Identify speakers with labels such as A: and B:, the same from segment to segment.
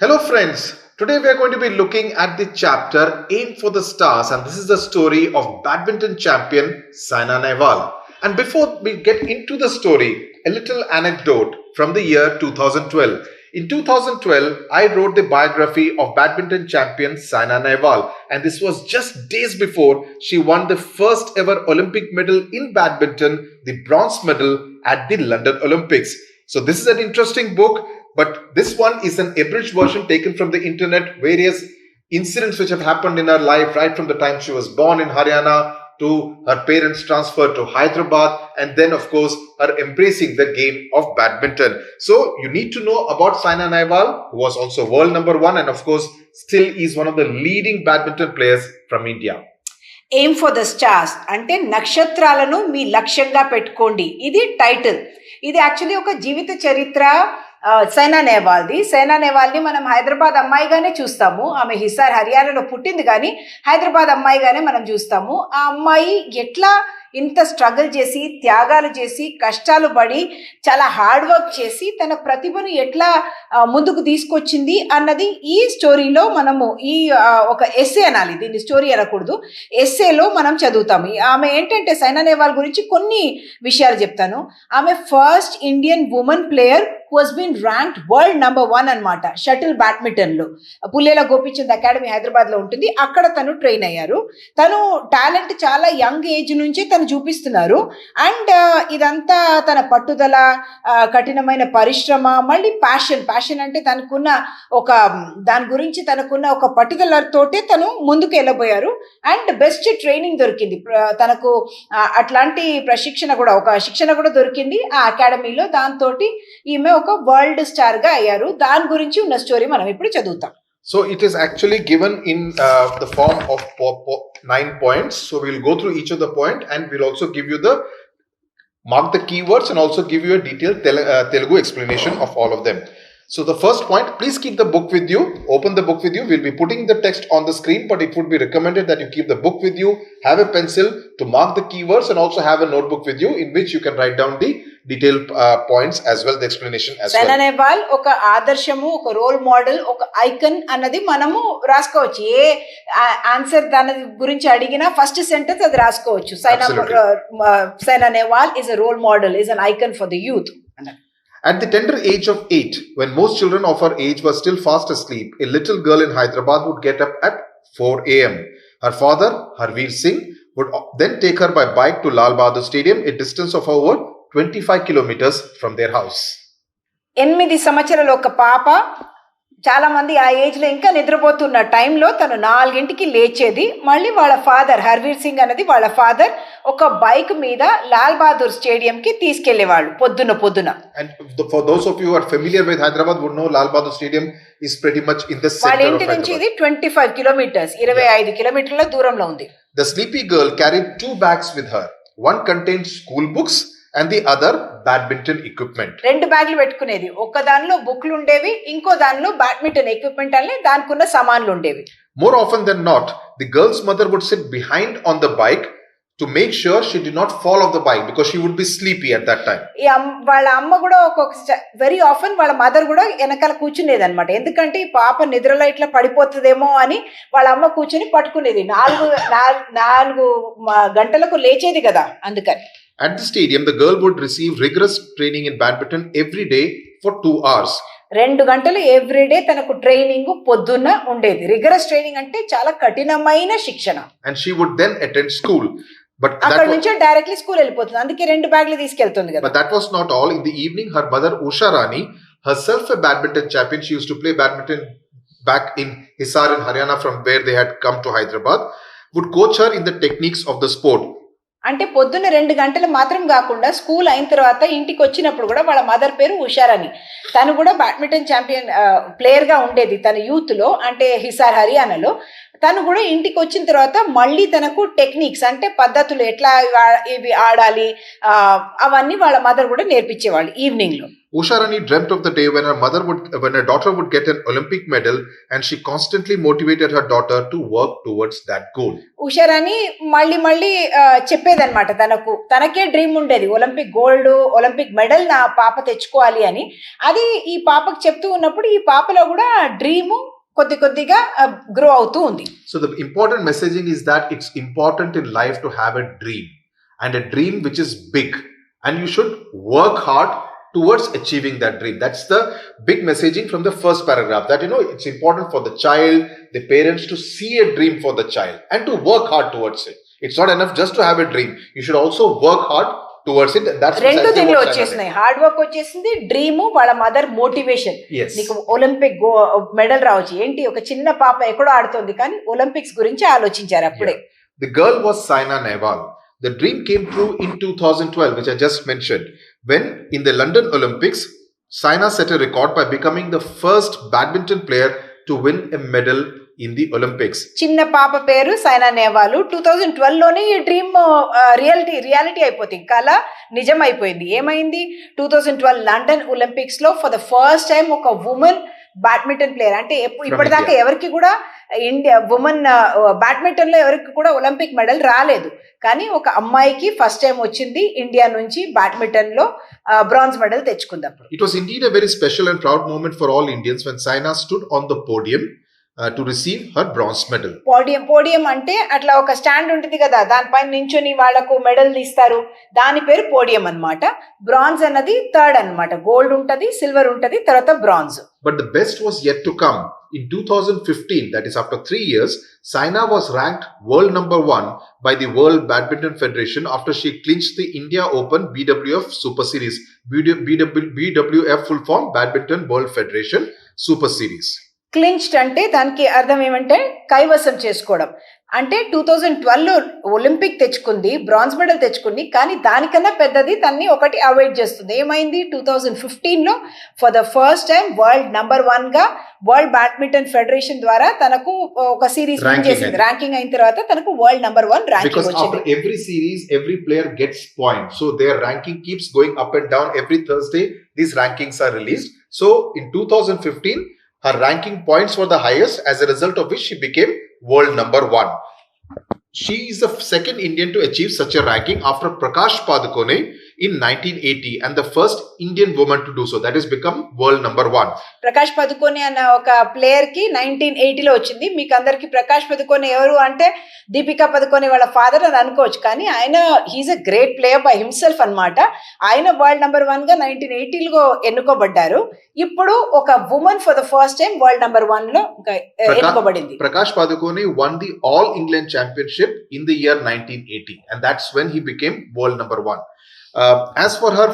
A: Hello, friends. Today we are going to be looking at the chapter Aim for the Stars, and this is the story of badminton champion Saina Nehwal. And before we get into the story, a little anecdote from the year 2012. In 2012, I wrote the biography of badminton champion Saina Nehwal, and this was just days before she won the first ever Olympic medal in badminton, the bronze medal at the London Olympics. So, this is an interesting book, but this one is an abridged version taken from the internet, various incidents which have happened in her life, right from the time she was born in Haryana to her parents' transfer to Hyderabad, and then, of course, her embracing the game of badminton. So, you need to know about Saina Nehwal, who was also world number one, and of course, still is one of the leading badminton players from India.
B: Aim for the stars అంటే నక్షత్రాలను మీ లక్ష్యంగా పెట్టుకోండి, ఇది title. ఇది actually ఒక జీవిత చరిత్ర సైనా నెహ్వాల్ని మనం హైదరాబాద్ అమ్మాయిగానే చూస్తాము. ఆమె హిసార్ హర్యానాలో పుట్టింది, కానీ హైదరాబాద్ అమ్మాయిగానే మనం చూస్తాము. ఆ అమ్మాయి ఎట్లా ఇంత స్ట్రగుల్ చేసి, త్యాగాలు చేసి, కష్టాలు పడి, చాలా హార్డ్ వర్క్ చేసి తన ప్రతిభను ఎట్లా ముందుకు తీసుకొచ్చింది అన్నది ఈ స్టోరీలో మనము ఒక ఎస్సే అనాలి, దీన్ని స్టోరీ అనకూడదు, ఎస్సేలో మనం చదువుతాము. ఆమె ఏంటంటే సైనా నెహ్వాల్ గురించి కొన్ని విషయాలు చెప్తాను. ఆమె first Indian women player who has been ranked world number 1 అన్నమాట షటిల్ బ్యాడ్మింటన్లో. పుల్లేల గోపిచంద్ అకాడమీ హైదరాబాద్లో ఉంటుంది, అక్కడ తను ట్రైన్ అయ్యారు. తను టాలెంట్ చాలా యంగ్ ఏజ్ నుంచి తను చూపిస్తున్నారు. అండ్ ఇదంతా తన పట్టుదల, కఠినమైన పరిశ్రమ, మళ్ళీ ప్యాషన్ అంటే తనకున్న ఒక దాని గురించి తనకున్న ఒక పట్టుదలతోటే తను ముందుకు వెళ్ళబోయారు. అండ్ బెస్ట్ ట్రైనింగ్ దొరికింది తనకు, అట్లాంటి శిక్షణ కూడా దొరికింది ఆ అకాడమీలో. దాంతో ఈమె ఒక వరల్డ్ స్టార్ గా అయ్యారు. దాని గురించి ఉన్న స్టోరీ మనం ఇప్పుడు చదువుతాం.
A: So it is actually given in the form of 9 points. So we'll go through each of the point, and we'll also give you the mark the keywords and also give you a detailed Telugu explanation of all of them. So the first point, please keep the book with you. Open the book with you. We'll be putting the text on the screen, but it would be recommended that you keep the book with you, have a pencil to mark the keywords, and also have a notebook with you in which you can write down the detailed points as well, the explanation as well.
B: Saina Nehwal ఒక ఆదర్శము, ఒక role model, ఒక icon అన్నది మనము రాసుకోవచ్చు. ఏ answer దాని గురించి అడిగినా first sentence అది రాసుకోవచ్చు. Saina Nehwal is a role model, is an icon for the youth.
A: At the tender age of 8, when most children of her age were still fast asleep, a little girl in Hyderabad would get up at 4 a.m. Her father, Harveer Singh, would then take her by bike to Lal Bahadur Stadium, a distance of over 25 kilometers from their house.
B: 8 సంవత్సరాల ఒక పాప, చాలా మంది ఆ age లో ఇంకా నిద్రపోతున్న టైంలో తను 4ంటికి లేచేది. మళ్ళీ వాళ్ళ ఫాదర్ హర్వీర్ సింగ్ అనేది వాళ్ళ ఫాదర్ ఒక బైక్ మీద లాల్ బహదూర్ స్టేడియం కి తీసుకెళ్లేవాళ్ళు పొద్దున.
A: And for those of you who are familiar with Hyderabad would know Lal Bahadur Stadium is pretty much in the center of Hyderabad.
B: వాళ్ళ ఇంటి నుంచి ఇది 25 కిలోమీటర్స్, 25 కిలోమీటర్ల దూరంలో ఉంది.
A: The sleepy girl carried 2 bags with her. One contained school books and the other badminton equipment.
B: 2 బ్యాగులు పెట్టుకునేది. ఒక దానిలో బుక్లు ఉండేవి, ఇంకో దానిలో బ్యాడ్మింటన్ ఎక్విప్మెంట్ అనే దానికున్న సామాన్లు ఉండేవి.
A: More often than not, the girl's mother would sit behind on the bike to make sure she did not fall off the bike because she would be sleepy at that time.
B: వాళ్ళ అమ్మ కూడా very often వాళ్ళ mother కూడా వెనకాల కూర్చునేది అనమాట. ఎందుకంటే ఈ పాప నిద్రలో ఇట్లా పడిపోతుందేమో అని వాళ్ళ అమ్మ కూర్చొని పట్టుకునేది. 4 గంటలకు లేచేది కదా, అందుకని.
A: At the stadium, the girl would receive rigorous training in badminton every day for 2 hours.
B: 2 గంటలు ఎవ్రీడే తనకు ట్రైనింగ్ పొద్దున్న ఉండేది. రిగరస్ ట్రైనింగ్ అంటే చాలా కఠినమైన శిక్షణ.
A: And she would then attend school. But
B: అక్కడ నుంచి డైరెక్ట్లీ స్కూల్ వెళ్ళిపోతుంది, అందుకే 2 బ్యాగులు తీసుకెళ్తుంది కదా.
A: But that was not all. In the evening, her mother Usha Rani, herself a badminton champion, she used to play badminton back in Hisar in Haryana from where they had come to Hyderabad, would coach her in the techniques of the sport.
B: అంటే పొద్దున్న 2 గంటలు మాత్రం కాకుండా school అయిన తర్వాత ఇంటికి వచ్చినప్పుడు కూడా వాళ్ళ మదర్ పేరు ఉషారాణి. తను కూడా బ్యాడ్మింటన్ ఛాంపియన్ ప్లేయర్ గా ఉండేది తన యూత్ లో, అంటే హిసార్ హర్యానాలో. తను కూడా ఇంటికి వచ్చిన తర్వాత మళ్ళీ తనకు టెక్నిక్స్ అంటే పద్ధతులు ఎట్లా ఇవి ఆడాలి అవన్నీ వాళ్ళ మదర్ కూడా నేర్పించేవాళ్ళు ఈవినింగ్ లో.
A: Usha Rani dreamt of the day when her daughter would get an Olympic medal, and she constantly motivated her daughter to work towards that goal.
B: Usha Rani మళ్ళీ చెప్పేదన్నమాట, తనకే డ్రీమ్ ఉండేది ఒలింపిక్ గోల్డ్, ఒలింపిక్ మెడల్ నా పాప తెచ్చుకోవాలి అని. అది ఈ పాపకు చెప్తూ ఉన్నప్పుడు ఈ పాపలో కూడా డ్రీమ్ కొద్దిగా గ్రో అవుతూ ఉంది.
A: So the important messaging is that it's important in life to have a dream, and a dream which is big, and you should work hard towards achieving that dream. That's the big messaging from the first paragraph, that it's important for the child, the parents, to see a dream for the child and to work hard towards it. It's not enough just to have a dream, you should also work hard towards it. That's
B: రెండు థింగ్లు వచ్చేసినాయి, hard work వచ్చేసింది, dream, వాళ్ళ mother motivation. నీకు Olympic medal రావచ్చు ఏంటి, ఒక చిన్న పాప ఎక్కడో ఆడుతుంది కానీ ఒలింపిక్స్ గురించి ఆలోచించారు అప్పుడే.
A: The girl was Saina Nehwal. The dream came true in 2012, which I just mentioned, when in the London Olympics, Saina set a record by becoming the first badminton player to win a medal in the Olympics.
B: చిన్న పాప పేరు సైనా నెహ్వాల్. 2012 లోనే ఈ dream reality అయిపోతుంది, కళ నిజం అయిపోయింది. ఏమైంది, 2012 లండన్ ఒలింపిక్స్ లో ఫర్ ద ఫస్ట్ టైం ఒక ఉమెన్ బ్యాడ్మింటన్ ప్లేయర్, అంటే ఇప్పటిదాకా ఎవరికి కూడా ఇండియా ఉమెన్ బ్యాడ్మింటన్ లో ఎవరికి కూడా ఒలింపిక్ మెడల్ రాలేదు, కానీ ఒక అమ్మాయికి ఫస్ట్ టైం వచ్చింది ఇండియా నుంచి బ్యాడ్మింటన్ లో బ్రాంజ్ మెడల్ తెచ్చుకుందప్పుడు.
A: It was indeed a very special and proud moment for all Indians when Saina stood on the podium to receive her bronze medal.
B: Podium అంటే అట్లా ఒక స్టాండ్ ఉంటుంది కదా, దానిపైన నించొని వాళ్లకు మెడల్ ఇస్తారు, దాని పేరు పోడియం అన్నమాట. బ్రాంజ్ అన్నది థర్డ్ అన్నమాట, గోల్డ్ ఉంటది, సిల్వర్ ఉంటది, తర్వాత bronze.
A: But the best was yet to come. In 2015, that is after 3 years, Saina was ranked world number 1 by the World Badminton Federation after she clinched the India Open BWF Super Series. BWF full form, Badminton World Federation Super Series.
B: Clinched అంటే దానికి అర్థం ఏమంటే కైవసం చేసుకోవడం. అంటే 2012 Olympic తెచ్చుకుంది, bronze medal తెచ్చుకుంది, కానీ దానికన్నా పెద్దది తన్ని ఒకటి అవాయిడ్ చేస్తుంది. ఏమైంది, 2015 for the first time world number 1 గా వరల్డ్ బ్యాడ్మింటన్ ఫెడరేషన్ ద్వారా తనకు ఒక సిరీస్ విన్ చేసింది. ర్యాంకింగ్ అయిన తర్వాత తనకు వరల్డ్ నంబర్ 1 ర్యాంకింగ్ వచ్చింది.
A: Because after every series every player gets points, so their ranking keeps going up and down. Every Thursday these rankings are released. So in 2015 her ranking points were the highest, as a result of which she became world number 1. She is the second Indian to achieve such a ranking after Prakash Padukone in 1980, and the first Indian woman to do so, that is become world number 1.
B: Prakash Padukone అన్న ఒక player కి 1980లో వచ్చింది. మీకు అందరికి ప్రకాష్ పదుకోనే ఎవరు అంటే దీపికా పదుకోనే వాళ్ళ father అని అనుకోవచ్చు, కానీ ఆయన he's a great player by himself అన్నమాట. ఆయన వరల్డ్ నెంబర్ 1 గా 1980లో ఎన్నుకోబడ్డారు. ఇప్పుడు ఒక women for the first time world number 1 లో ఎన్నుకోబడింది.
A: Prakash Padukone won the All England Championship in the year 1980, and that's when he became world number 1. As for her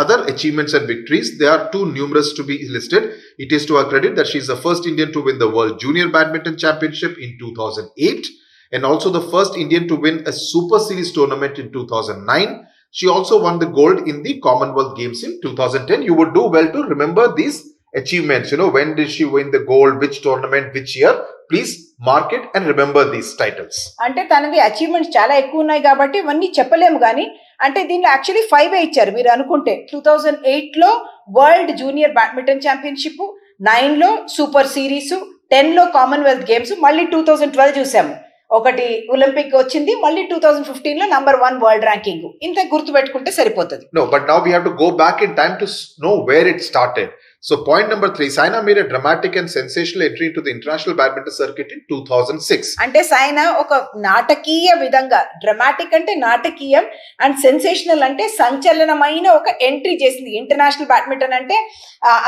A: other achievements and victories, they are too numerous to be listed. It is to her credit that she is the first Indian to win the World Junior Badminton Championship in 2008, and also the first Indian to win a Super Series tournament in 2009. She also won the gold in the Commonwealth Games in 2010. You would do well to remember these achievements. When did she win the gold, which tournament, which year? Please mark it and remember these titles.
B: అంటే తనది achievements చాలా ఎక్కువ ఉన్నాయి కాబట్టి ఇవన్నీ చెప్పలేము, కానీ అంటే దీనిలో యాక్చువల్లీ 5 ఇచ్చారు. మీరు అనుకుంటే 2008లో వరల్డ్ జూనియర్ బ్యాడ్మింటన్ ఛాంపియన్షిప్, 9లో సూపర్ సిరీస్, 10లో కామన్వెల్త్ గేమ్స్, మళ్ళీ 2012 చూసాము ఒకటి ఒలింపిక్ వచ్చింది, మళ్ళీ 2015లో నంబర్ 1 వరల్డ్ ర్యాంకింగ్. ఇంత గుర్తు పెట్టుకుంటే సరిపోతుంది.
A: No, but now we have to go back in time to know where it started. So point number 3, Saina made a dramatic and sensational entry into the international badminton circuit in 2006.
B: అంటే సైనా ఒక నాటకీయ విధంగా, dramatic అంటే నాటకీయం and sensational అంటే సంచలనమైన ఒక entry చేసింది. International badminton అంటే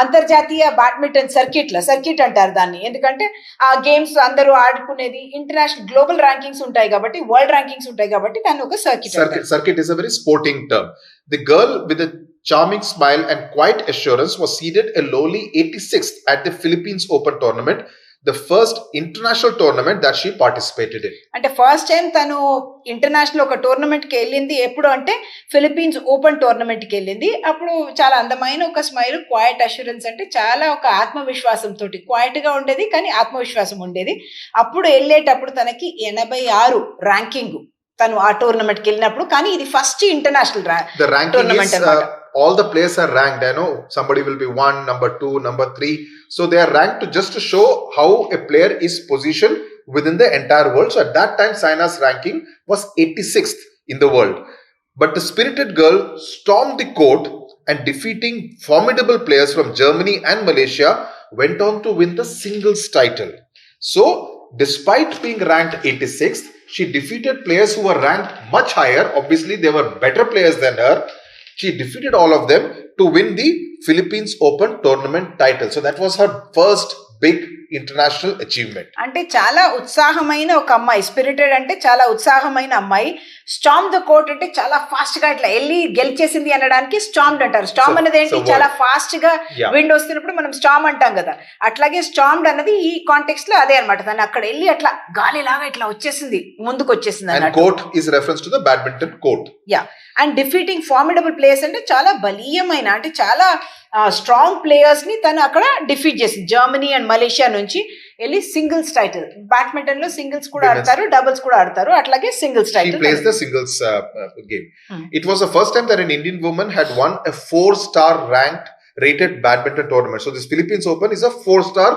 B: అంతర్జాతీయ బ్యాడ్మింటన్ సర్కిట్ అంటారు దాన్ని, ఎందుకంటే ఆ గేమ్స్ అందరూ ఆడుకునేది ఇంటర్నేషనల్ గ్లోబల్ ర్యాంకింగ్స్ ఉంటాయి కాబట్టి, వరల్డ్ ర్యాంకింగ్స్ ఉంటాయి కాబట్టి దాన్ని ఒక
A: circuit is a very sporting term. The girl with a charming smile and quiet assurance was seeded a lowly 86th at the Philippines Open tournament. the first international tournament that she participated in.
B: అంటే first time తను international ఒక tournament కి వెళ్ళింది ఎప్పుడు అంటే Philippines open tournament కి వెళ్ళింది. అప్పుడు చాలా అందమైన ఒక స్మైల్, క్వైట్ అష్యూరెన్స్, అంటే చాలా ఒక ఆత్మవిశ్వాసం తోటి, క్వైట్ గా ఉండేది కానీ ఆత్మవిశ్వాసం ఉండేది. అప్పుడు వెళ్ళేటప్పుడు తనకి 86 ర్యాంకింగ్ తను ఆ టోర్నమెంట్ కి వెళ్ళినప్పుడు. కానీ ఇది ఫస్ట్ ఇంటర్నేషనల్ టోర్నమెంట్ అన్నమాట.
A: All the players are ranked. I know somebody will be 1, number 2, number 3. So they are ranked just to show how a player is positioned within the entire world. So at that time, Saina's ranking was 86th in the world. But the spirited girl stormed the court and defeating formidable players from Germany and Malaysia, went on to win the singles title. So despite being ranked 86th, she defeated players who were ranked much higher. Obviously, they were better players than her. She defeated all of them to win the Philippines Open tournament title. So that was her first big international achievement.
B: అంటే చాలా ఉత్సాహమైన ఒక అమ్మాయి, spirited అంటే చాలా ఉత్సాహమైన అమ్మాయి. Storm the court అంటే చాలా fast గా ఇట్లా వెళ్ళి గెలిచేసింది అనడానికి స్టామ్డ్ అంటారు. స్టామ్ అనేది ఏంటి, చాలా ఫాస్ట్ గా విండ్ వస్తున్నప్పుడు మనం స్టామ్ అంటాం కదా, అట్లాగే స్టామ్డ్ అన్నది ఈ కాంటెక్స్ట్ లో అదే అనమాట. తను అక్కడ వెళ్ళి అట్లా గాలిలాగా ఇట్లా వచ్చేసింది, ముందుకు వచ్చేసింది
A: అన్నట్టు. Court is reference to the badminton court.
B: Yeah, and defeating formidable players అంటే చాలా బలీయమైన, అంటే చాలా స్ట్రాంగ్ ప్లేయర్స్ ని తను అక్కడ డిఫీట్ చేసింది. జర్మనీ అండ్ మలేషియా నుంచి వెళ్ళి సింగిల్స్ టైటిల్, బ్యాడ్మింటన్ లో సింగిల్స్ కూడా ఆడతారు, డబుల్స్ కూడా ఆడతారు, అట్లాగే singles title.
A: She plays the singles game. It was the first time that an Indian woman had won a 4-star ranked rated badminton tournament. So this Philippines Open is a 4-star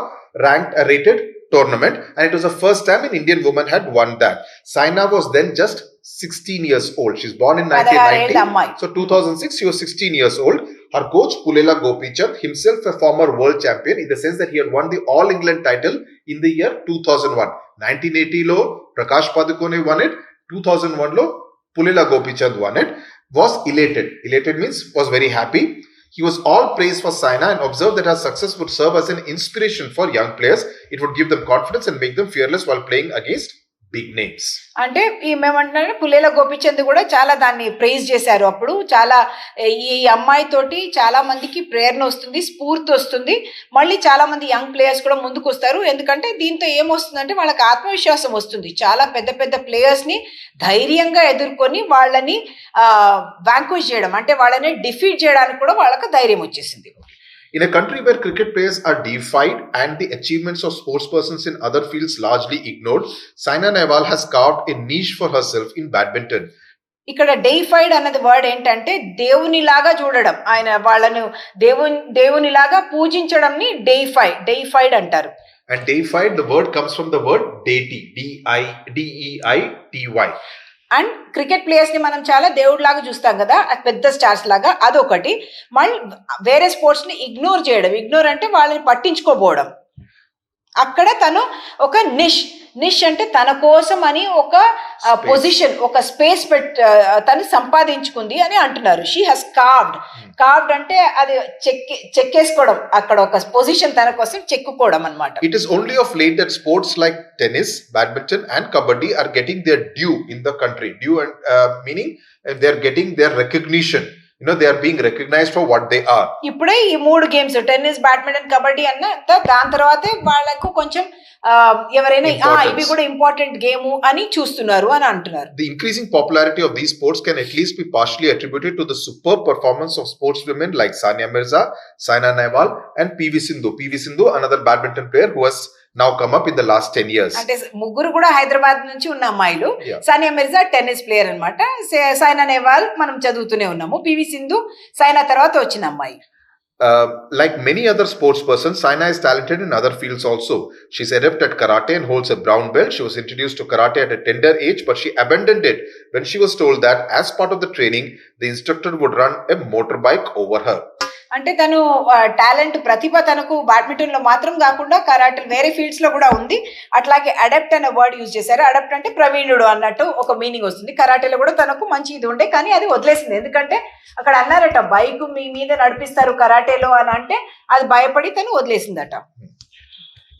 A: ranked rated tournament, and it was the first time an Indian woman had won that. Saina was then just 16 years old. She's born in 1990. So 2006, she was 16 years old. Her coach Pulela Gopichand, himself a former world champion, in the sense that he had won the All England title in the year 2001. 1980 lo Prakash Padukone won it. 2001 lo Pulela Gopichand won it. Was elated. Elated means was very happy. He was all praise for Saina and observed that her success would serve as an inspiration for young players. It would give them confidence and make them fearless while playing against big names.
B: అంటే మేమంటున్నాం పుల్లేల గోపిచంద్ కూడా చాలా దాన్ని praise చేశారు. అప్పుడు చాలా ఈ అమ్మాయి తోటి చాలా మందికి ప్రేరణ వస్తుంది, స్ఫూర్తి వస్తుంది. మళ్ళీ చాలా మంది యంగ్ ప్లేయర్స్ కూడా ముందుకు వస్తారు. ఎందుకంటే దీంతో ఏమొస్తుందంటే వాళ్ళకి ఆత్మవిశ్వాసం వస్తుంది. చాలా పెద్ద పెద్ద ప్లేయర్స్ ని ధైర్యంగా ఎదుర్కొని వాళ్ళని వ్యాంక్విష్ చేయడం, అంటే వాళ్ళని డిఫీట్ చేయడానికి కూడా వాళ్ళకి ధైర్యం వచ్చేసింది.
A: In a country where cricket players are deified and the achievements of sportspersons in other fields largely ignored, Saina Nehwal has carved a niche for herself in badminton.
B: ఇక్కడ డెయిఫైడ్ అన్నది వర్డ్ ఏంటంటే దేవునిలాగా చూడడం, ఆయన వాళ్ళను దేవునిలాగా పూజించడంని డెయిఫైడ్ అంటారు.
A: And deified, the word comes from the word deity, D-E-I-T-Y.
B: And cricket players ని మనం చాలా దేవుడిలాగా చూస్తాం కదా, పెద్ద స్టార్స్ లాగా, అదొకటి. మళ్ళీ వేరే స్పోర్ట్స్ ని ఇగ్నోర్ చేయడం, ఇగ్నోర్ అంటే వాళ్ళని పట్టించుకోపోవడం. అక్కడ తను ఒక నిష్ అంటే తన కోసం అని ఒక పొజిషన్, ఒక స్పేస్ తను సంపాదించుకుంది అని అంటున్నారు. షీ హస్ కార్వ్డ్ అంటే అది చెక్కేసుకోవడం, అక్కడ ఒక పొజిషన్ తన కోసం చెక్కుకోవడం అన్నమాట.
A: It is only of late that sports like tennis, badminton and kabaddi are getting their due in the country. Due and meaning they are getting their recognition. You know, they are being recognized for what they are.
B: ఇప్పుడే ఈ 3 games tennis, badminton, kabaddi అన్న దాని తర్వాతే వాళ్ళకు కొంచెం ఎవరైనా ఇవి కూడా ఇంపార్టెంట్ గేమ్ అని చూస్తున్నారు అని అంటున్నారు.
A: The increasing popularity of these sports can at least be partially attributed to the superb performance of sportswomen like Sania Mirza, Saina Nehwal and PV Sindhu, another badminton player who has now come up in the last 10 years.
B: అంటే ముగ్గురు కూడా హైదరాబాద్ నుంచి ఉన్న అమ్మాయిలు. Sania Mirza tennis player అన్నమాట, సైనా నెహ్వాల్ మనం చదువుతూనే ఉన్నాము, పివి సింధు సైనా తర్వాత వచ్చిన అమ్మాయి.
A: Like many other sports persons, Saina is talented in other fields also. She's adept at karate and holds a brown belt. She was introduced to karate at a tender age, but she abandoned it when she was told that as part of the training, the instructor would run a motorbike over her.
B: అంటే తను talent, ప్రతిభ తనకు badminton లో మాత్రం కాకుండా karate వేరే fields లో కూడా ఉంది. అట్లాగే అడాప్ట్ అనే వర్డ్ యూజ్ చేశారు. అడాప్ట్ అంటే ప్రవీణుడు అన్నట్టు ఒక మీనింగ్ వస్తుంది. కరాటేలో కూడా తనకు మంచి ఇది ఉండే, కానీ అది వదిలేసింది. ఎందుకంటే అక్కడ అన్నారట బైక్ మీ మీద నడిపిస్తారు కరాటేలో అని, అంటే అది భయపడి తను వదిలేసిందట.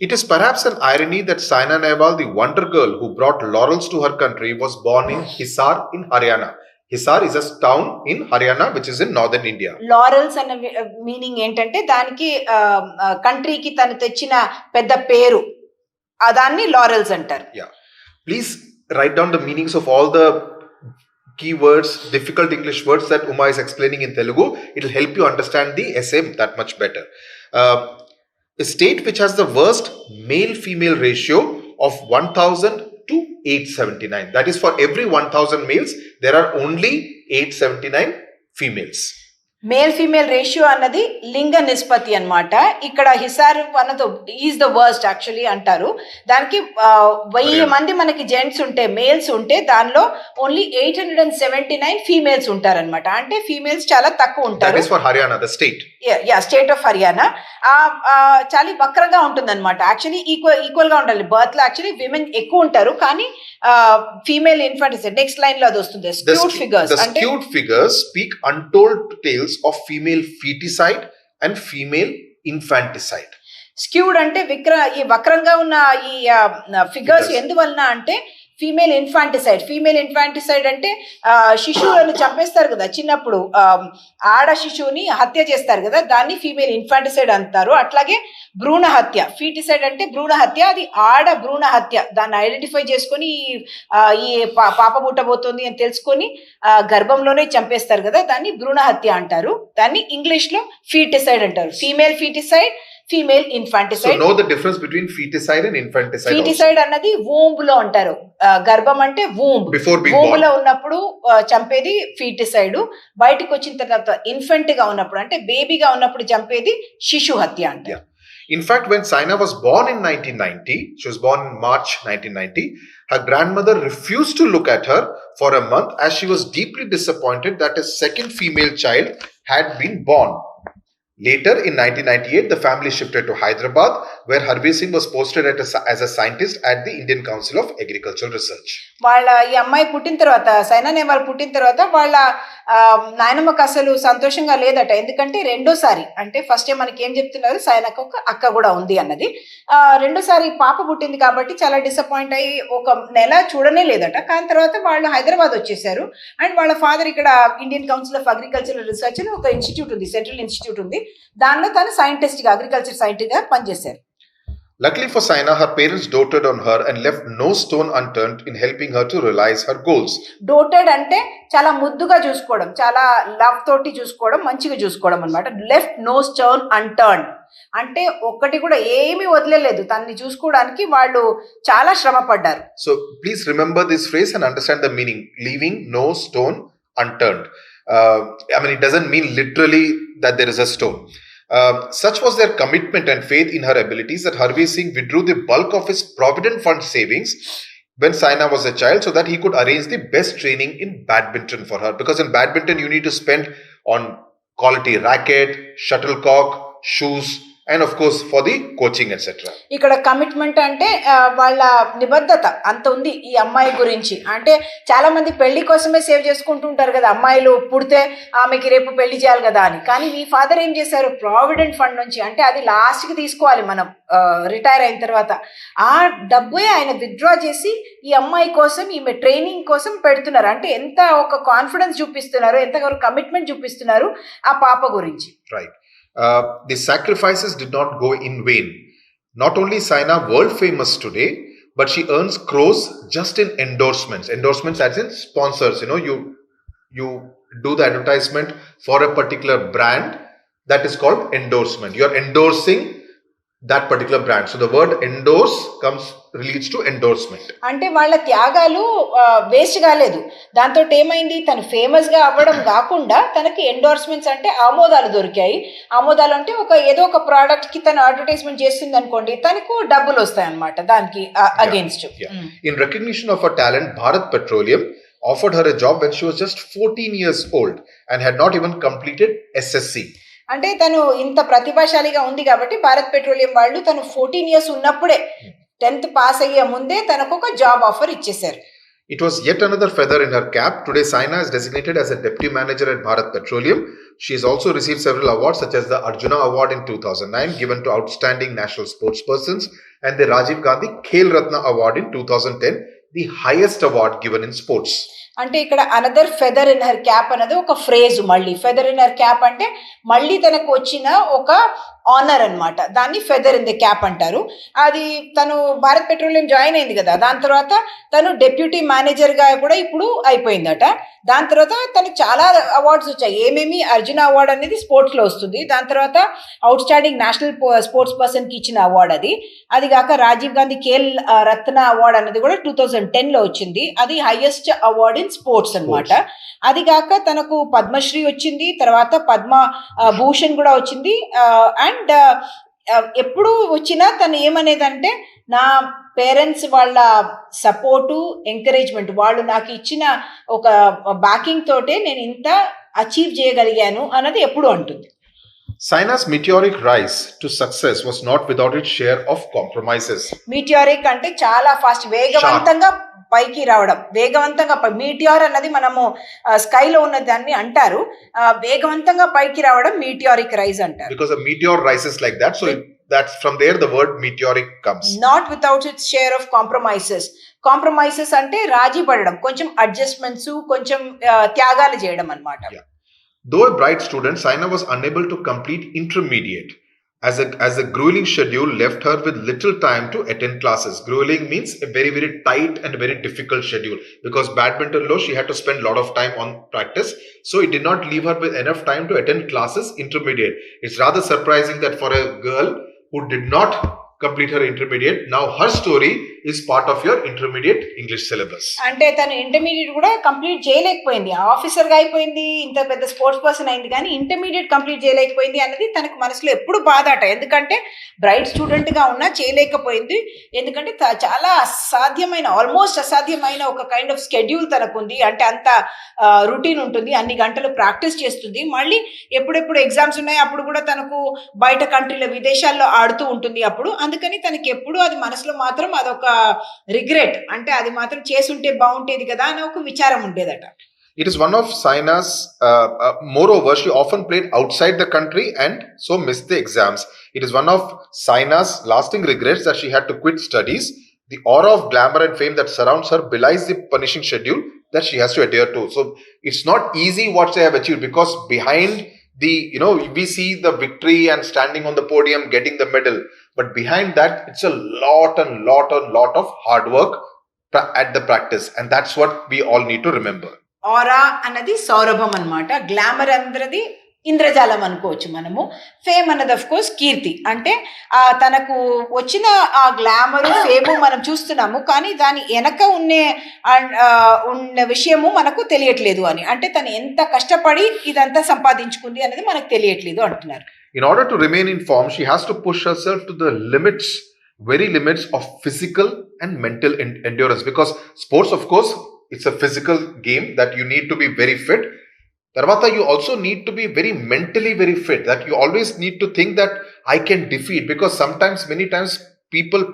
A: It is perhaps an irony that Saina Nehwal, the wonder girl who brought laurels to her country, was born in Hisar in Haryana. Hisar is a town in Haryana which is in northern India.
B: Laurels అనే meaning ఏంటంటే దానికి కంట్రీకి తను తెచ్చిన పెద్ద పేరు దాన్ని laurels అంటారు.
A: Yeah. Please write down the meanings of all the keywords, difficult English words that Uma is explaining in Telugu. It will help you understand the essay that much better. A state which has the worst male-female ratio of 1,000 to 879. That is, for every 1,000 males, there are only 879 females.
B: Male female ratio అన్నది లింగ నిష్పత్తి అన్నమాట. ఇక్కడ హిసార్ అన్నది is the worst actually అంటారు. దానికి 1000 మంది మనకి జెంట్స్ ఉంటే, మేల్స్ ఉంటే, దానిలో ఓన్లీ 879 ఫీమేల్స్ ఉంటారనమాట. అంటే ఫీమేల్స్ చాలా తక్కువ ఉంటారు.
A: That is for Haryana, the state.
B: Yeah, state of Haryana. చాలా వక్రంగా ఉంటుంది అనమాట. యాక్చువల్లీ ఈక్వల్ గా ఉండాలి. బర్త్ లో యాక్చువల్లీ విమెన్ ఎక్కువ ఉంటారు, కానీ ఫీమేల్ ఇన్ఫాంటిసైడ్ నెక్స్ట్ లైన్ లో అది వస్తుంది. స్క్యూడ్ ఫిగర్స్ అంటే
A: skewed figures speak untold tales of female feticide and female infanticide.
B: Skewed అంటే ఈ వక్రంగా ఉన్న ఈ ఫిగర్స్ ఎందువలన అంటే ఫీమేల్ ఇన్ఫాంటిసైడ్ అంటే శిశువులను చంపేస్తారు కదా చిన్నప్పుడు, ఆడ శిశువుని హత్య చేస్తారు కదా, దాన్ని ఫీమేల్ ఇన్ఫాంటిసైడ్ అంటారు. అట్లాగే భ్రూణ హత్య, ఫీటిసైడ్ అంటే భ్రూణ హత్య, అది ఆడ భ్రూణ హత్య. దాన్ని ఐడెంటిఫై చేసుకొని ఈ పాప పుట్టబోతుంది అని తెలుసుకొని గర్భంలోనే చంపేస్తారు కదా, దాన్ని భ్రూణ హత్య అంటారు. దాన్ని ఇంగ్లీష్ లో ఫీటిసైడ్ అంటారు. Female foeticide, female infanticide.
A: So know the difference between feticide and infanticide.
B: Foeticide అన్నది వూంబ్ లో అంటారు. గర్భం అంటే వూంబ్, వూంబ్ లో ఉన్నప్పుడు చంపేది ఫీటిసైడ్. బయటకు వచ్చిన తర్వాత ఇన్ఫెంట్ గా ఉన్నప్పుడు అంటే బేబీగా ఉన్నప్పుడు చంపేది శిశు హత్య అంటారు.
A: In fact, when Saina was born in 1990, she was born in March 1990, her grandmother refused to look at her for a month as she was deeply disappointed that a second female child had been born. Later, in 1998, the family shifted to Hyderabad, where Harveer Singh was posted as a scientist at the Indian Council of Agricultural Research.
B: వాళ్ళ ఈ అమ్మాయి పుట్టిన తర్వాత, సైనా నెహ్వాల్ పుట్టిన తర్వాత వాళ్ళ నాయనమ్మకు అసలు సంతోషంగా లేదట. ఎందుకంటే రెండోసారి, అంటే ఫస్ట్ మనకి ఏం చెప్తున్నారు, సైనాకు ఒక అక్క కూడా ఉంది అన్నది. రెండోసారి పాప పుట్టింది కాబట్టి చాలా డిసప్పాయింట్ అయ్యి ఒక నెల చూడనే లేదట. కానీ తర్వాత వాళ్ళు హైదరాబాద్ వచ్చేసారు. అండ్ వాళ్ళ ఫాదర్ ఇక్కడ Indian council of agricultural research అని ఒక ఇన్స్టిట్యూట్ ఉంది, సెంట్రల్ ఇన్స్టిట్యూట్ ఉంది. దానిలో తను సైంటిస్ట్ గా, అగ్రికల్చర్ సైంటిస్ట్ గా పనిచేశారు.
A: Luckily for Saina, her parents doted on her and left no stone unturned in helping her to realize her goals.
B: డోటెడ్ అంటే చాలా ముద్దుగా చూసుకోవడం, చాలా లవ్ తోటి చూసుకోవడం, మంచిగా చూసుకోవడం అన్నమాట. లెఫ్ట్ నో స్టోన్ అన్టర్న్ అంటే ఒక్కటి కూడా ఏమీ వదిలేదు, తనని చూసుకోవడానికి వాళ్ళు చాలా శ్రమ పడ్డారు.
A: So please remember this phrase and understand the meaning. Leaving no stone unturned. I mean, it doesn't mean literally that there is a stone. Such was their commitment and faith in her abilities that Harveer Singh withdrew the bulk of his Provident Fund savings when Saina was a child so that he could arrange the best training in badminton for her. Because in badminton, you need to spend on quality racket, shuttlecock, shoes, and of course for the coaching etc.
B: ఇక్కడ commitment అంటే వాళ్ళ నిబద్ధత అంత ఉంది ఈ అమ్మాయి గురించి. అంటే చాలా మంది పెళ్లి కోసమే సేవ్ చేసుకుంటుంటారు కదా, అమ్మాయిలు పుడితే ఆమెకి రేపు పెళ్లి చేయాలి కదా అని. కానీ మీ ఫాదర్ ఏం చేశారు, ప్రావిడెంట్ ఫండ్ నుంచి, అంటే అది లాస్ట్ కి తీసుకోవాలి మనం రిటైర్ అయిన తర్వాత, ఆ డబ్బే ఆయన విత్డ్రా చేసి ఈ అమ్మాయి కోసం, ఈమె ట్రైనింగ్ కోసం పెడుతున్నారు. అంటే ఎంత ఒక కాన్ఫిడెన్స్ చూపిస్తున్నారు, ఎంత కమిట్మెంట్ చూపిస్తున్నారు ఆ పాప గురించి.
A: Right. The sacrifices did not go in vain. Not only Saina world famous today, but she earns crores just in endorsements. Endorsements as in sponsors. You know, you do the advertisement for a particular brand, that is called endorsement. You are endorsing that particular brand. So the word endorse leads to endorsement.
B: అంటే వాళ్ళ త్యాగాలు waste కాలేదు. దాంతో ఏమైంది, తను famous గా అవ్వడం కాకుండా తనకి ఎండోర్స్మెంట్స్ అంటే ఆమోదాలు దొరికాయి. ఆమోదాలు అంటే ఏదో ఒక ప్రోడక్ట్ కి తను అడ్వర్టైజ్మెంట్ చేస్తుంది అనుకోండి, తనకు డబ్బులు వస్తాయి అన్నమాట దానికి against.
A: In recognition of her talent, Bharat Petroleum offered her a job when she was just 14 years old and had not even completed SSC.
B: అంటే తను ఇంత ప్రతిభాశాలిగా ఉంది కాబట్టి భారత్ పెట్రోలియం వాళ్ళు తను 14 ఇయర్స్ ఉన్నప్పుడే 10th పాస్ అయ్యే ముందే తనకు ఒక జాబ్ ఆఫర్ ఇచ్చేశారు.
A: It was yet another feather in her cap. Today, Saina is designated as a deputy manager at Bharat Petroleum. She has also received several awards such as the Arjuna Award in 2009 given to outstanding national sportspersons and the Rajiv Gandhi Khel Ratna Award in 2010 the highest award given in sports.
B: అంటే ఇక్కడ another feather in her cap అనేది ఒక phrase. మళ్ళీ feather in her cap అంటే మళ్ళీ తనకు వచ్చిన ఒక ఆనర్ అన్నమాట. దాన్ని ఫెదర్ ఇన్ ద క్యాప్ అంటారు. అది తను భారత్ పెట్రోలియం జాయిన్ అయింది కదా, దాని తర్వాత తను డెప్యూటీ మేనేజర్గా కూడా ఇప్పుడు అయిపోయిందట. దాని తర్వాత తనకు చాలా అవార్డ్స్ వచ్చాయి. ఏమేమి అర్జున అవార్డు అనేది స్పోర్ట్స్లో వస్తుంది. దాని తర్వాత అవుట్ స్టాండింగ్ నేషనల్ స్పోర్ట్స్ పర్సన్కి ఇచ్చిన అవార్డు అది కాక రాజీవ్ గాంధీ ఖేల్ రత్న అవార్డు అనేది కూడా 2010లో వచ్చింది. అది హైయెస్ట్ అవార్డ్ ఇన్ స్పోర్ట్స్ అన్నమాట. అది కాక తనకు పద్మశ్రీ వచ్చింది, తర్వాత పద్మ భూషణ్ కూడా వచ్చింది. అండ్ ఎప్పుడు వచ్చినా తను ఏమనేదంటే, నా పేరెంట్స్ వాళ్ళ సపోర్టు ఎంకరేజ్మెంట్, వాళ్ళు నాకు ఇచ్చిన ఒక బ్యాకింగ్ తోటే నేను ఇంత అచీవ్ చేయగలిగాను అన్నది ఎప్పుడు అంటుంది.
A: Saina's meteoric rise to success was not without its share of compromises.
B: మీటియారిక్ అంటే చాలా ఫాస్ట్, వేగవంతంగా పైకి రావడం. వేగవంతంగా మీటియార్ అన్నది మనము స్కైలో ఉన్న దాన్ని అంటారు. వేగవంతంగా పైకి రావడం మీటియారిక్ రైజ్ అంటారు.
A: Because a meteor rises like that, so that's from there the word meteoric comes.
B: Not without its share of compromises. Compromises అంటే రాజీ పడడం, కొంచెం అడ్జస్ట్మెంట్స్, కొంచెం త్యాగాలు చేయడం అన్నమాట.
A: Though a bright student, Saina was unable to complete intermediate as a grueling schedule left her with little time to attend classes. Grueling means a very, very tight and very difficult schedule, because badminton low, she had to spend a lot of time on practice. So it did not leave her with enough time to attend classes intermediate. It's rather surprising that for a girl who did not complete her intermediate, now her story is part of your intermediate English syllabus.
B: అంటే తను intermediate కూడా complete చేయలేకపోయింది. ఆఫీసర్గా అయిపోయింది, ఇంత పెద్ద sports person అయింది, కానీ ఇంటర్మీడియట్ కంప్లీట్ చేయలేకపోయింది అన్నది తనకు మనసులో ఎప్పుడు బాధ అట. ఎందుకంటే బ్రైట్ స్టూడెంట్గా ఉన్నా చేయలేకపోయింది. ఎందుకంటే చాలా అసాధ్యమైన, ఆల్మోస్ట్ అసాధ్యమైన ఒక కైండ్ ఆఫ్ స్కెడ్యూల్ తనకుంది. అంటే అంత రొటీన్ ఉంటుంది, అన్ని గంటలు ప్రాక్టీస్ చేస్తుంది. మళ్ళీ ఎప్పుడెప్పుడు ఎగ్జామ్స్ ఉన్నాయి అప్పుడు కూడా తనకు బయట కంట్రీలో విదేశాల్లో ఆడుతూ ఉంటుంది. అప్పుడు అందుకని తనకి ఎప్పుడు అది మనసులో మాత్రం అదొక రిగ్రెట్, అంటే అది మాత్రం చేసుంటే బాగుంటేది కదా అని ఒక విచారం ఉండేదట.
A: It is one of Saina's, moreover, she often played outside the country and so missed the exams. It is one of Saina's lasting regrets that she had to quit studies. The aura of glamour and fame that surrounds her belies the punishing schedule that she has to adhere to. So it's not easy what they have achieved, because behind we see the victory and standing on the podium, getting the medal. But behind that, it's a lot of hard work at the practice. And that's what we all need to remember.
B: ఆరా అన్నది సౌరభం అన్నమాట. Glamour అన్నది ఇంద్రజాలం అనుకోవచ్చు మనము. Fame అన్నది of course కీర్తి. అంటే తనకు వచ్చిన ఆ గ్లామరు, ఫేము మనం చూస్తున్నాము, కానీ దాని వెనక ఉన్న విషయము మనకు తెలియట్లేదు అని. అంటే తను ఎంత కష్టపడి ఇదంతా సంపాదించుకుంది అనేది మనకు తెలియట్లేదు అంటున్నారు.
A: In order to remain in form, she has to push herself to the limits, very limits of physical and mental endurance. Because sports, of course, it's a physical game that you need to be very fit. Tarvata, you also need to be very mentally very fit, that you always need to think that I can defeat, because many times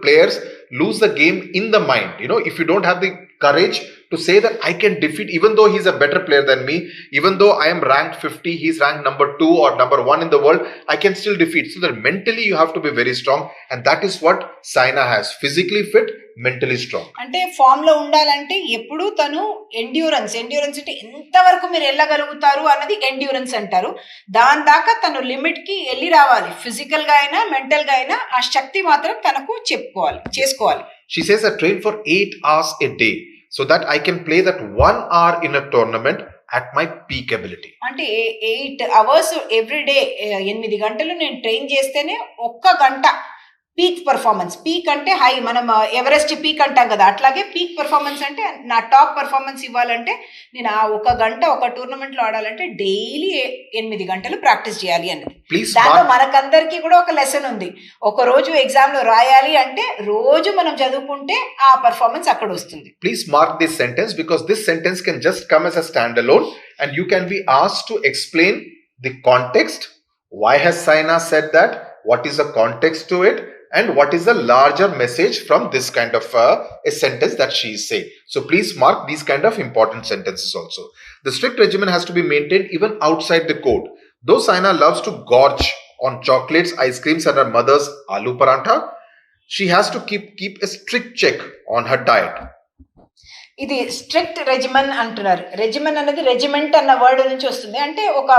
A: players lose the game in the mind. If you don't have the courage to say that I can defeat, even though he's a better player than me, even though I am ranked 50, he's ranked number 2 or number 1 in the world, I can still defeat. So that mentally you have to be very strong, and that is what Saina has. Physically fit, mentally strong.
B: అంటే form లో ఉండాలంటే ఎప్పుడు తను endurance అంటే ఎంతవరకు మీరు వెళ్ళగలుగుతారు అన్నది endurance అంటారు. దాని దాకా తను లిమిట్ కి వెళ్ళి రావాలి. ఫిజికల్ గా అయినా మెంటల్ గా అయినా ఆ శక్తి మాత్రం తనకు చేసుకోవాలి.
A: She says I train for 8 hours a day so that I can play that 1 hour in a tournament at my peak ability.
B: అంటే 8 hours ఎవ్రీ డే, 8 గంటలు నేను ట్రైన్ చేస్తేనే 1 గంట పీక్ పర్ఫార్మెన్స్. పీక్ అంటే హై, మనం ఎవరెస్ట్ పీక్ అంటాం కదా, అట్లాగే పీక్ పర్ఫార్మెన్స్ అంటే నా టాప్ పర్ఫార్మెన్స్ ఇవ్వాలంటే నేను ఆ 1 గంట ఒక టోర్నమెంట్ లో ఆడాలంటే డైలీ 8 గంటలు ప్రాక్టీస్ చేయాలి అన్నది. దాంట్లో మనకందరికీ కూడా ఒక లెసన్ ఉంది. ఒక రోజు ఎగ్జామ్ లో రాయాలి అంటే రోజు మనం చదువుకుంటే ఆ పర్ఫార్మెన్స్ అక్కడ వస్తుంది.
A: Please mark this sentence, because this sentence can just come as a standalone and you can be asked to explain the context. Why has Saina said that? What is the context to it? And what is the larger message from this kind of a sentence that she is saying? So please mark these kind of important sentences also. The strict regimen has to be maintained even outside the court. Though Saina loves to gorge on chocolates, ice creams and her mother's aloo parantha, she has to keep a strict check on her diet.
B: ఇది strict regimen అంటున్నారు. Regimen అనేది regiment అన్న word నుంచి వస్తుంది. అంటే ఒక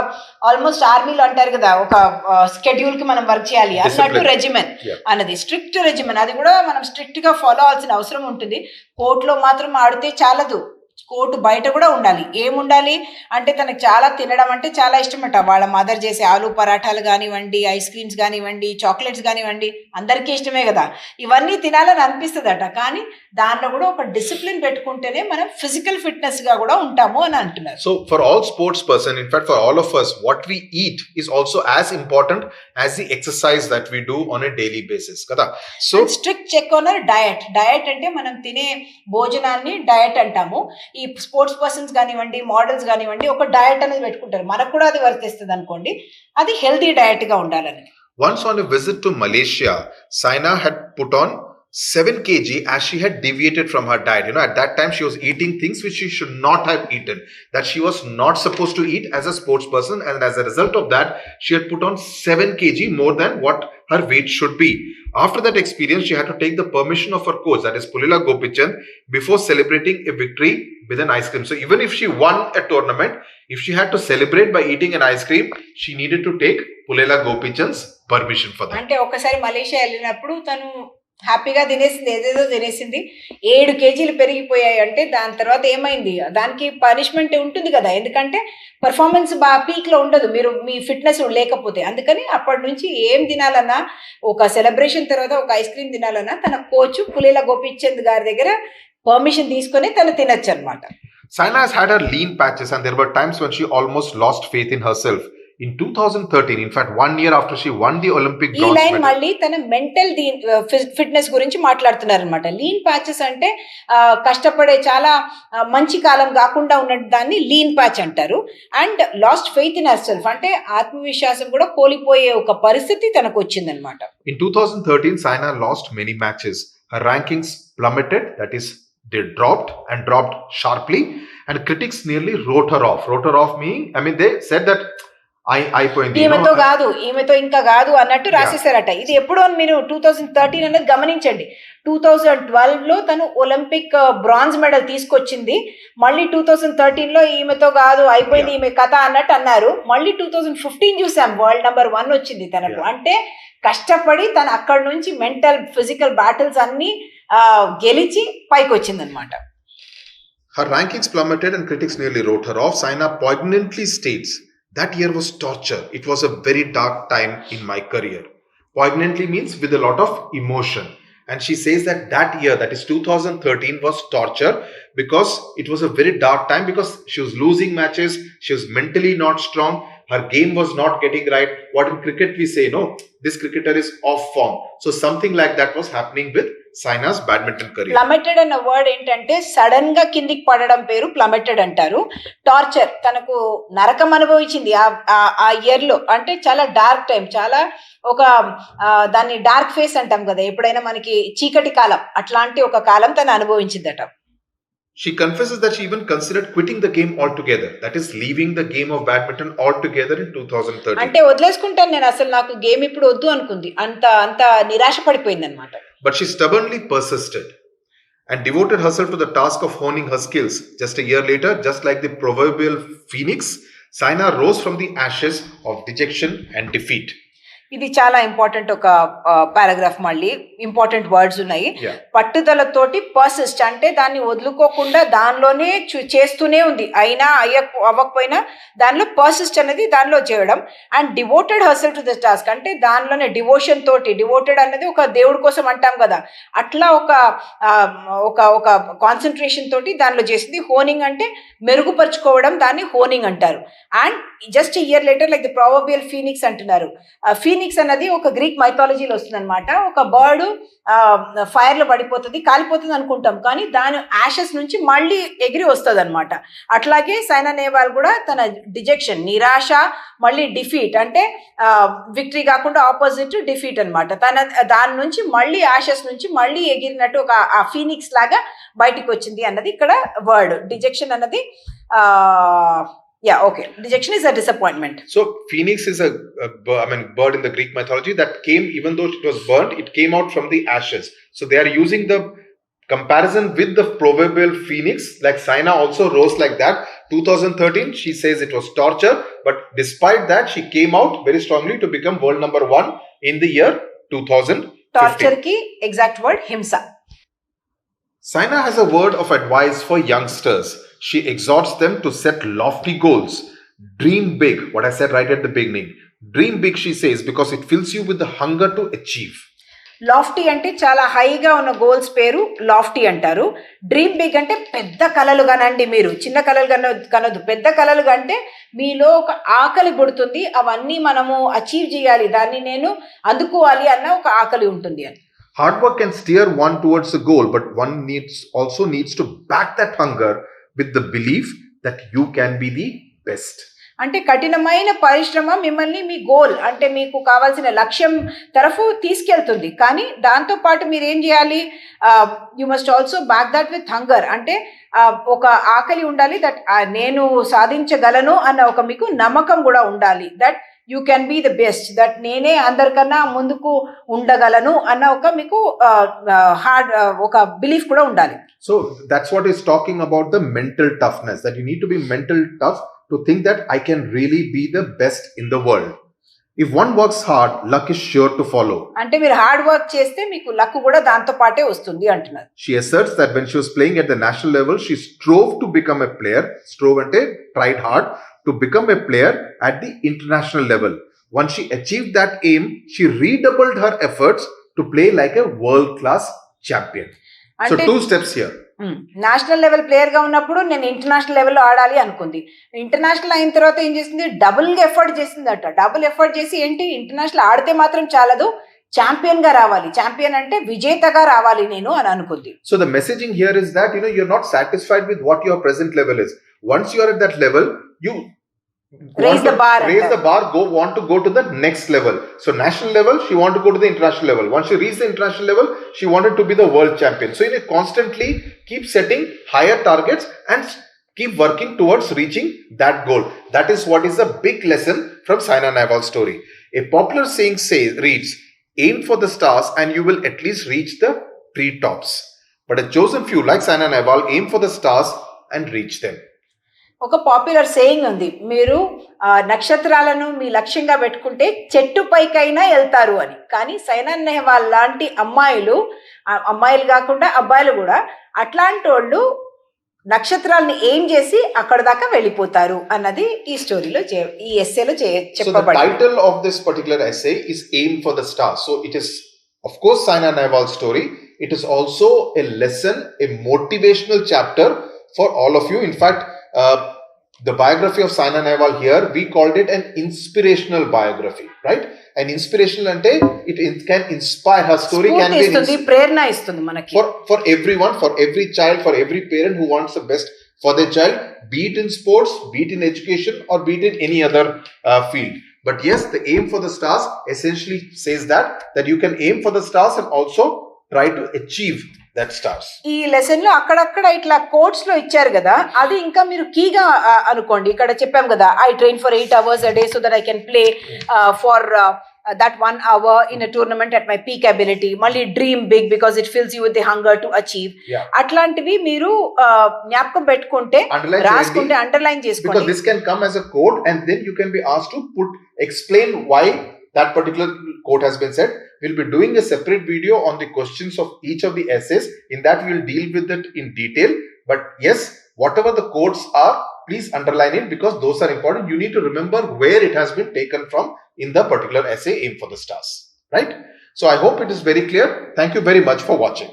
B: almost ఆర్మీలో అంటారు కదా, ఒక స్కెడ్యూల్ కి మనం వర్క్ చేయాలి అన్నట్టు రెజిమెన్ అన్నది స్ట్రిక్ట్ రెజిమెన్. అది కూడా మనం స్ట్రిక్ట్ గా ఫాలో అవ్వాల్సిన అవసరం ఉంటుంది. కోర్టులో మాత్రం ఆడితే చాలదు, కోర్టు బయట కూడా ఉండాలి. ఏముండాలి అంటే తనకు చాలా తినడం అంటే చాలా ఇష్టమట. వాళ్ళ మదర్ చేసే ఆలు పరాఠాలు కానివ్వండి, ఐస్ క్రీమ్స్ కానివ్వండి, చాక్లెట్స్ కానివ్వండి, అందరికీ ఇష్టమే కదా, ఇవన్నీ తినాలని అనిపిస్తుందట. కానీ దాంట్లో కూడా ఒక డిసిప్లిన్ పెట్టుకుంటేనే మనం ఫిజికల్ ఫిట్నెస్ గా కూడా ఉంటాము అని అంటున్నారు.
A: So for all sports person, in fact for all of us, what we eat is also as important as the exercise that we do on a daily basis కదా. So
B: strict check on diet. Diet అంటే మనం తినే భోజనాన్ని diet అంటాము. ఈ sports persons కానివ్వండి, models కానివ్వండి, ఒక డయట్ అనేది పెట్టుకుంటారు. మనకు కూడా అది వర్తిస్తుంది అనుకోండి. అది హెల్తీ డయట్ గా ఉండాలని.
A: Once on a visit to Malaysia, Saina had put on 7 kg as she had deviated from her diet. At that time she was eating things which she should not have eaten, that she was not supposed to eat as a sports person, and as a result of that she had put on 7 kg more than what her weight should be. After that experience, she had to take the permission of her coach, that is Pulila Gopichand, before celebrating a victory with an ice cream. So even if she won a tournament, if she had to celebrate by eating an ice cream, she needed to take Pulila Gopichand's permission for that.
B: అంటే ఒకసారి Malaysia వెళ్ళినప్పుడు తను హ్యాపీగా తినేసింది, ఏదేదో తినేసింది. 7 కేజీలు పెరిగిపోయాయి. అంటే దాని తర్వాత ఏమైంది, దానికి పనిష్మెంట్ ఉంటుంది కదా, ఎందుకంటే పర్ఫార్మెన్స్ పీక్ లో ఉండదు మీరు మీ ఫిట్నెస్ లేకపోతే. అందుకని అప్పటి నుంచి ఏం తినాలన్నా, ఒక సెలబ్రేషన్ తర్వాత ఒక ఐస్ క్రీమ్ తినాలన్నా తన కోచ్ పులేల గోపిచంద్ గారి దగ్గర పర్మిషన్ తీసుకొని తను తినొచ్చు అనమాట.
A: Saina has had her lean patches, and there were times when she almost lost faith in herself. In 2013, in fact 1 year after she won the Olympic bronze medal. ఈ line
B: మళ్ళీ తన mental fitness గురించి మాట్లాడుతున్నారు అనమాట. Lean patches అంటే కష్టపడే చాలా మంచి కాలం కాకుండా ఉన్న దాన్ని లీన్ ప్యాచ్ అంటారు. And last faith in her self అంటే ఆత్మవిశ్వాసం కూడా కోల్పోయే ఒక పరిస్థితి తనకు వచ్చిందనమాట.
A: In 2013, Saina lost many matches. Her rankings plummeted, that is, they dropped sharply, and critics nearly wrote her off meaning, they said that అయిపోయింది,
B: ఈమెతో కాదు, ఈమెతో ఇంకా కాదు అన్నట్టు రాసేసారట. ఇది ఎప్పుడు మీరు 2013 అనేది గమనించండి. 2012 లో తను ఒలింపిక్ బ్రాంజ్ మెడల్ తీసుకొచ్చింది. మళ్ళీ 2013 లో ఈమెతో కాదు, అయిపోయింది ఈమె కథ అన్నట్టు అన్నారు. మళ్ళీ 2015 చూసాం, వరల్డ్ నెంబర్ 1 వచ్చింది తనకు. అంటే కష్టపడి తను అక్కడి నుంచి మెంటల్ ఫిజికల్ బ్యాటిల్స్ అన్ని గెలిచి పైకి వచ్చిందనమాట.
A: Her rankings plummeted and critics nearly wrote her off. Saina poignantly states, that year was torture. It was a very dark time in my career. Poignantly means with a lot of emotion. And she says that year, that is 2013, was torture because it was a very dark time, because she was losing matches, she was mentally not strong, her game was not getting right. What in cricket we say, no, this cricketer is off form. So something like that was happening with Saina's badminton career.
B: ప్లమెటెడ్ అన్న word ఏంటంటే sudden గా కిందికి పడడం పేరు ప్లమెటెడ్ అంటారు. Torture, తనకు నరకం అనుభవించింది ఆ ఇయర్ లో. అంటే చాలా డార్క్ టైం, చాలా ఒక దాన్ని డార్క్ ఫేస్ అంటాం కదా, ఎప్పుడైనా మనకి చీకటి కాలం, అట్లాంటి ఒక కాలం తను అనుభవించిందట.
A: She confesses that she even considered quitting the game altogether, that is leaving the game of badminton altogether in 2013.
B: అంటే వదిలేసుకుంటాను నేను, అసలు నాకు గేమ్ ఇప్పుడు వద్దు అనుకుంది, అంత నిరాశ పడిపోయింది అనమాట.
A: But she stubbornly persisted and devoted herself to the task of honing her skills. Just a year later, just like the proverbial phoenix, Saina rose from the ashes of dejection and defeat.
B: ఇది చాలా important ఒక paragraph, మళ్ళీ important words ఉన్నాయి. పట్టుదలతోటి persist అంటే దాన్ని వదులుకోకుండా దానిలోనే చేస్తూనే ఉంది, అయినా అవ్వకపోయినా దానిలో పర్సిస్ట్ అనేది దానిలో చేయడం. And devoted herself to the task అంటే దానిలోనే డివోషన్ తోటి, డివోటెడ్ అనేది ఒక దేవుడి కోసం అంటాం కదా, అట్లా ఒక కాన్సన్ట్రేషన్ తోటి దానిలో చేసింది. హోనింగ్ అంటే మెరుగుపరుచుకోవడం, దాన్ని హోనింగ్ అంటారు. And just year later like the proverbial phoenix అంటున్నారు. ఫీనిక్స్ అన్నది ఒక గ్రీక్ మైథాలజీలో వస్తుంది అనమాట. ఒక బర్డ్ ఫైర్ లో పడిపోతుంది, కాలిపోతుంది అనుకుంటాం, కానీ దాని యాషెస్ నుంచి మళ్ళీ ఎగిరి వస్తుంది అనమాట. అట్లాగే సైనా నెహ్వాల్ కూడా తన డిజెక్షన్, నిరాశ, మళ్ళీ డిఫీట్ అంటే విక్టరీ కాకుండా ఆపోజిట్ డిఫీట్ అనమాట. దాని నుంచి మళ్ళీ యాషెస్ నుంచి మళ్ళీ ఎగిరినట్టు ఒక ఆ ఫీనిక్స్ లాగా బయటికి వచ్చింది అన్నది ఇక్కడ వర్డ్. డిజెక్షన్ అన్నది dejection is a disappointment.
A: So phoenix is a bird in the Greek mythology that came, even though it was burnt, it came out from the ashes. So they are using the comparison with the proverbial phoenix, like Saina also rose like that. 2013, she says it was torture, but despite that, she came out very strongly to become world number 1 in the year 2015.
B: Torture ki exact word himsa.
A: Saina has a word of advice for youngsters. She exhorts them to set lofty goals. Dream big, what I said right at the beginning. Dream big, she says, because it fills you with the hunger to achieve.
B: Lofty అంటే చాలా హైగా ఉన్న goals పేరు lofty అంటారు. Dream big అంటే పెద్ద కలలు కనండి. మీరు చిన్న కలలు కనొద్దు, పెద్ద కలలు కంటే మీలో ఒక ఆకలి పుడుతుంది. అవన్నీ మనము అచీవ్ చేయాలి, దాన్ని నేను అందుకోవాలి అన్న ఒక ఆకలి ఉంటుంది అని.
A: Hard work can steer one towards a goal, but one also needs to back that hunger with the belief that you can be the best.
B: అంటే కఠినమైన పరిశ్రమ మిమ్మల్ని మీ గోల్ అంటే మీకు కావాల్సిన లక్ష్యం తరఫు తీసుకెళ్తుంది. కానీ దాంతో పాటు మీరు ఏం చేయాలి, you must also back that with hunger. అంటే ఒక ఆకలి ఉండాలి, దట్ నేను సాధించగలను అన్న ఒక మీకు నమ్మకం కూడా ఉండాలి. That you can be the best, that నేనే అందరికన్నా ముందుకు ఉండగలను అన్న ఒక మీకు హార్డ్ ఒక బిలీఫ్ కూడా ఉండాలి.
A: So that's what is talking about the mental toughness, that you need to be mental tough to think that I can really be the best in the world. If one works hard, luck is sure to follow.
B: అంటే మీరు hard work చేస్తే మీకు luck కూడా దాంతో పాటే వస్తుంది అంటున్నారు.
A: She asserts that when she was playing at the national level, she strove to become a player. Strove ante tried hard to become a player at the international level. Once she achieved that aim, she redoubled her efforts to play like a world-class champion. So two steps here.
B: National level player గా ఉన్నప్పుడు నేను international లెవెల్లో ఆడాలి అనుకుంది. International అయిన తర్వాత ఏం చేసింది, డబుల్ ఎఫర్ట్ చేసిందట. డబుల్ ఎఫర్ట్ చేసి ఏంటి, ఇంటర్నేషనల్ ఆడితే మాత్రం చాలదు, ఛాంపియన్ గా రావాలి. ఛాంపియన్ అంటే విజేతగా రావాలి నేను అని అనుకుంది.
A: So the messaging here is that you're not satisfied with what your present level is. Once you are at that level, you
B: raise the bar,
A: want to go to the next level. So national level, she wanted to go to the international level. Once she reached the international level, she wanted to be the world champion. So you constantly keep setting higher targets and keep working towards reaching that goal. That is what is the big lesson from Saina Nehwal's story. A popular saying reads, aim for the stars and you will at least reach the treetops. But a chosen few like Saina Nehwal aim for the stars and reach them.
B: ఒక popular saying ఉంది, మీరు నక్షత్రాలను మీ లక్ష్యంగా పెట్టుకుంటే చెట్టు పైకైనా వెళ్తారు అని. కానీ సైనా నెహ్వాల్ లాంటి అమ్మాయిలు కాకుండా అబ్బాయిలు కూడా అట్లాంటి వాళ్ళు నక్షత్రాలని ఏం చేసి అక్కడ దాకా వెళ్ళిపోతారు అన్నది ఈ స్టోరీలో ఈ ఎస్సేలో చెప్పబడింది.
A: So the title of this particular essay is Aim for the Stars. So it is of course Saina Nehwal's story. It is also a lesson, a motivational chapter for all of you. In fact, the biography of Saina Nehwal here, we called it an inspirational biography, right? An inspirational ante it can inspire. Her story can be
B: prerna istundi manaki
A: for everyone, for every child, for every parent who wants the best for their child, be it in sports, be it in education, or be it in any other field. But yes, the aim for the stars essentially says that you can aim for the stars and also try to achieve that stars.
B: ఈ lesson లో అక్కడక్కడ ఇట్లా quotes లో ఇచ్చారు కదా, అది ఇంకా మీరు కీగా అనుకోండి. ఇక్కడ చెప్పాం కదా, I train for 8 hours a day so that I can play for that 1 hour in a tournament at my peak ability. మళ్ళీ dream big because it fills you with the hunger to achieve. అట్లాంటివి మీరు జ్ఞాపకం పెట్టుకుంటే, రాసుకుంటే, underline చేసుకోండి.
A: Because this can come as a quote and then you can be asked to explain why that particular quote has been said. We'll be doing a separate video on the questions of each of the essays. In that, we'll deal with it in detail. But yes, whatever the quotes are, please underline it because those are important. You need to remember where it has been taken from in the particular essay, Aim for the Stars. Right? So I hope it is very clear. Thank you very much for watching.